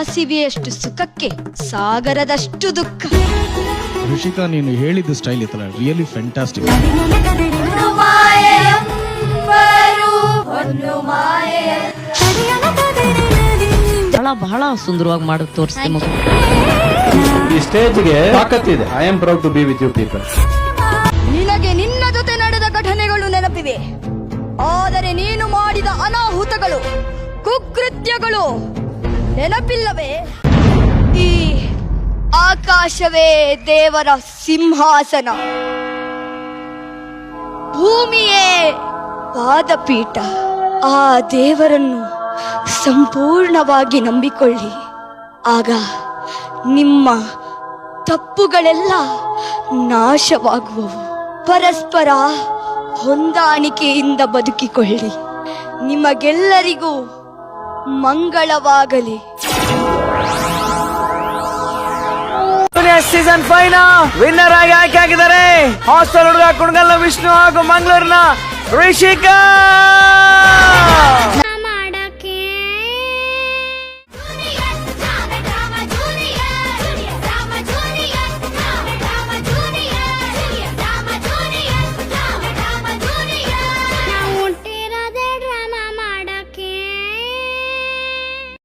ಸಾಸಿವೆಯಷ್ಟು ಸುಖಕ್ಕೆ ಸಾಗರದಷ್ಟು ದುಃಖ. ಋಷಿಕಾ, ನೀನು ಹೇಳಿದ ಸ್ಟೈಲ್ ಇತ್ತಲ್ಲ, ರಿಯಲಿ ಫ್ಯಾಂಟಾಸ್ಟಿಕ್. ಬಹಳ ಸುಂದರವಾಗಿ ಮಾಡಿ ತೋರಿಸ್ತೆ ಮಗು. ಈ ಸ್ಟೇಜ್ಗೆ ತಾಕತ್ತಿದೆ. I am proud to be with you people. ನಿನಗೆ ನಿನ್ನ ಜೊತೆ ನಡೆದ ಘಟನೆಗಳು ನೆನಪಿವೆ, ಆದರೆ ನೀನು ಮಾಡಿದ ಅನಾಹುತಗಳು, ಕುಕೃತ್ಯಗಳು ನೆನಪಿಲ್ಲವೇ? ಈ ಆಕಾಶವೇ ದೇವರ ಸಿಂಹಾಸನ, ಭೂಮಿಯೇ ಪಾದಪೀಠ. ಆ ದೇವರನ್ನು ಸಂಪೂರ್ಣವಾಗಿ ನಂಬಿಕೊಳ್ಳಿ, ಆಗ ನಿಮ್ಮ ತಪ್ಪುಗಳೆಲ್ಲ ನಾಶವಾಗುವವು. ಪರಸ್ಪರ ಹೊಂದಾಣಿಕೆಯಿಂದ ಬದುಕಿಕೊಳ್ಳಿ. ನಿಮಗೆಲ್ಲರಿಗೂ ಮಂಗಳವಾಗಲಿ. ಸೀಸನ್ 5 ವಿನ್ನರ್ ಆಗಿ ಆಯ್ಕೆ ಆಗಿದ್ದಾರೆ ಹಾಸ್ಟೆಲ್ ಹುಡುಗ ಕುಣಗಲ್ನ ವಿಷ್ಣು ಹಾಗೂ ಮಂಗಳೂರಿನ ರಿಷಿಕಾ.